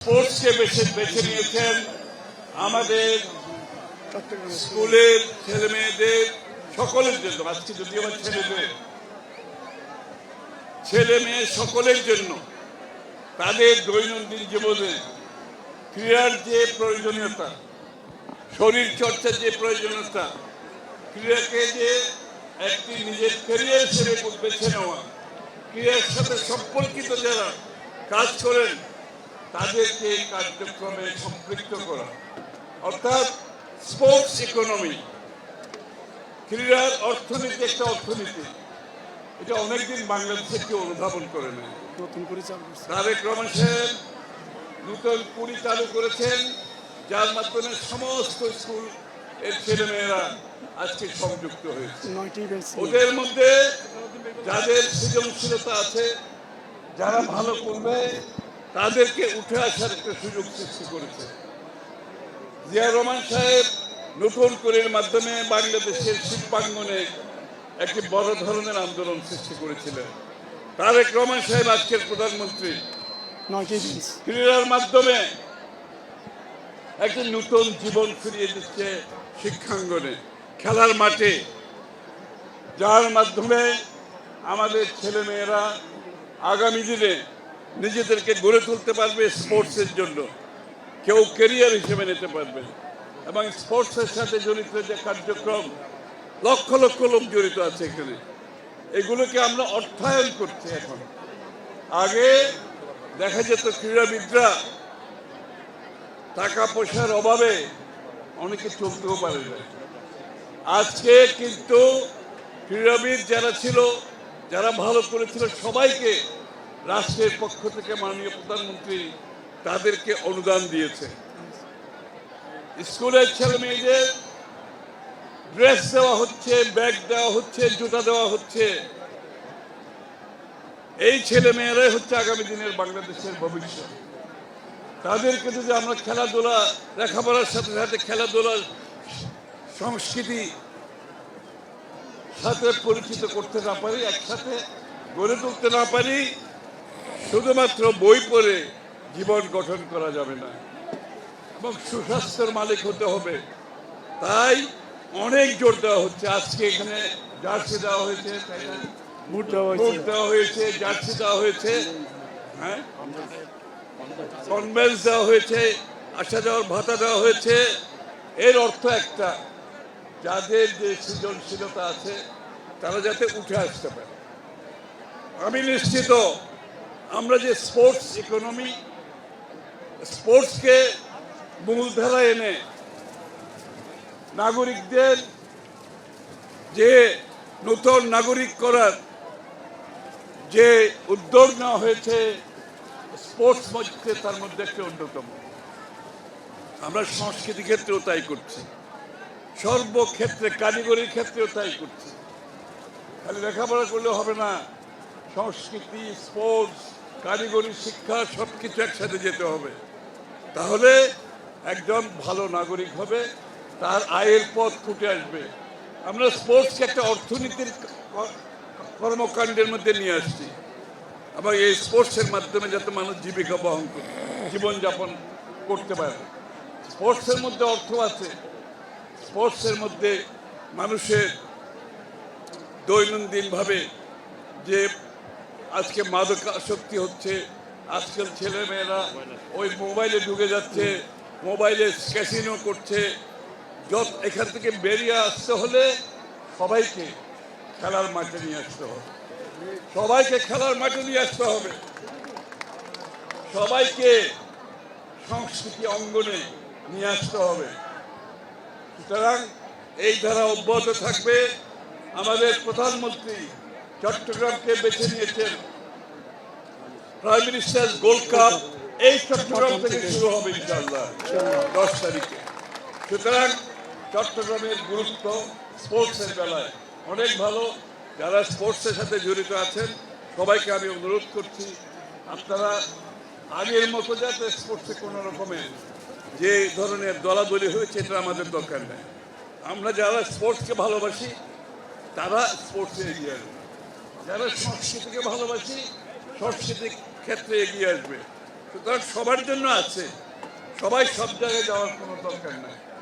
স্পোর্টসকে বেছে নিয়েছেন আমাদের স্কুলের ছেলে মেয়েদের সকলের জন্য। আজকে যদি আমার ছেলে মেয়ে সকলের জন্য তাদের দৈনন্দিন জীবনে ক্রীড়ার যে প্রয়োজনীয়তা, শরীর চর্চার যে প্রয়োজনীয়তা, ক্রীড়াকে যে একটি নিজের ক্যারিয়ার হিসেবে বেছে নেওয়া, ক্রীড়ার সাথে সম্পর্কিত যারা কাজ করেন তাদেরকে এই কার্যক্রমে সম্পৃক্ত করা, অর্থাৎ স্পোর্টস ইকোনমি, ক্রীড়ার অর্থনীতি একটা অর্থনীতি। এটা অনেকদিন বাংলাদেশে কেউ অনুধাবন করে নেয়। তারেক রহমান সাহেব নতুন কুড়ি চালু করেছেন, যার মাধ্যমে সমস্ত স্কুল এর ছেলেমেয়েরা আজকে সংযুক্ত হয়েছে। ওদের মধ্যে যাদের সৃজনশীলতা আছে, যারা ভালো করবে তাদেরকে উঠে আসার একটা সুযোগ সৃষ্টি করেছে। জিয়া রহমান সাহেব নতুন করের মাধ্যমে বাংলাদেশের শিল্পাঙ্গনে একটি বড় ধরনের আন্দোলন সৃষ্টি করেছিলেন। তারেক রহমান সাহেব আজকের প্রধানমন্ত্রী ক্রীড়ার মাধ্যমে একটি নতুন জীবন ফিরিয়ে দিচ্ছে শিক্ষাঙ্গনে, খেলার মাঠে, যার মাধ্যমে আমাদের ছেলেমেয়েরা আগামী দিনে নিজেদেরকে গড়ে তুলতে পারবে স্পোর্টসের জন্য, কেউ ক্যারিয়ার হিসেবে নিতে পারবে। এবং স্পোর্টসের সাথে জড়িত যে কার্যক্রম, লক্ষ লক্ষ লোক জড়িত আছে এখানে, এগুলোকে আমরা অর্থায়ন করছি। এখন আগে দেখা যেত ক্রীড়াবিদরা টাকা পয়সার অভাবে অনেকে চলতেও পারে না। আজকে কিন্তু ক্রীড়াবিদ যারা ছিল, যারা ভালো করেছিল, সবাইকে রাষ্ট্রের পক্ষ থেকে মাননীয় প্রধানমন্ত্রী তাদেরকে অনুদান দিয়েছে। স্কুলের ছেলে মেয়েদের ড্রেস দেওয়া হচ্ছে, ব্যাগ দেওয়া হচ্ছে, জুতা দেওয়া হচ্ছে। এই ছেলে মেয়েরাই হচ্ছে আগামী দিনের বাংলাদেশের ভবিষ্যৎ। তাদেরকে যদি আমরা খেলাধুলা, লেখাপড়ার সাথে সাথে খেলাধুলার সংস্কৃতি সাথে পরিচিত করতে না পারি, একসাথে গড়ে তুলতে না পারি, শুধুমাত্র বই পড়ে জীবন গঠন করা যাবে না এবং সুস্বাস্থ্যের মালিক হতে হবে। তাই অনেক জোর দেওয়া হচ্ছে। আজকে এখানে জার্সি দেওয়া হয়েছে, বুট দেওয়া হয়েছে, জার্সি দেওয়া হয়েছে, হ্যাঁ, কনভেন্স দেওয়া হয়েছে, আসা যাওয়ার ভাতা দেওয়া হয়েছে। এর অর্থ একটা, যাদের যে সৃজনশীলতা আছে তারা যাতে উঠে আসতে পারে। আমি নিশ্চিত আমরা যে স্পোর্টস ইকোনমি, স্পোর্টসকে মূলধারা এনে নাগরিকদের যে নতুন নাগরিক করার যে উদ্যোগ নেওয়া হয়েছে, স্পোর্টস মধ্যে তার মধ্যে একটা অন্যতম। আমরা সংস্কৃতি ক্ষেত্রেও তাই করছি, সর্বক্ষেত্রে, কারিগরির ক্ষেত্রেও তাই করছি। খালি লেখাপড়া করলে হবে না, সংস্কৃতি, স্পোর্টস, কারিগরি শিক্ষা সবকিছু একসাথে যেতে হবে। তাহলে একজন ভালো নাগরিক হবে, তার আয়ের পথ ফুটে আসবে। আমরা স্পোর্টসকে একটা অর্থনীতির কর্মকাণ্ডের মধ্যে নিয়ে আসছি এবং এই স্পোর্টসের মাধ্যমে যাতে মানুষ জীবিকা বহন করে জীবনযাপন করতে পারে। স্পোর্টসের মধ্যে অর্থ আছে, স্পোর্টসের মধ্যে মানুষের দৈনন্দিনভাবে যে আজকে মাদকাসক্তি হচ্ছে, আজকাল ছেলেমেয়েরা ওই মোবাইলে ঢুকে যাচ্ছে, মোবাইলে ক্যাসিনো করছে। এখান থেকে বেরিয়ে আসতে হলে সবাইকে খেলার মাঠে নিয়ে আসতে হবে, সবাইকে খেলার মাঠে নিয়ে আসতে হবে, সবাইকে সংস্কৃতি অঙ্গনে নিয়ে আসতে হবে। সুতরাং এই ধারা অব্যাহত থাকবে। আমাদের প্রধানমন্ত্রী চট্টগ্রামকে বেছে নিয়েছেন, প্রাইম মিনিস্টার গোল্ড কাপ এই চট্টগ্রাম থেকে শুরু হবে ইনশাআল্লাহ 10 তারিখে। সুতরাং চট্টগ্রামের গুরুত্ব স্পোর্টসের বেলায় অনেক ভালো। যারা স্পোর্টসের সাথে জড়িত আছেন সবাইকে আমি অনুরোধ করছি, আপনারা আগের মতো যাতে স্পোর্টসে কোনো রকমের যে ধরনের দলাদলি হয়েছে এটা আমাদের দরকার নেই। আমরা যারা স্পোর্টসকে ভালোবাসি তারা স্পোর্টসে এগিয়ে আসবে, যারা সংস্কৃতিকে ভালোবাসি সংস্কৃতির ক্ষেত্রে এগিয়ে আসবে। সুতরাং সবার জন্য আছে, সবাই সব জায়গায় যাওয়ার কোনো দরকার নাই।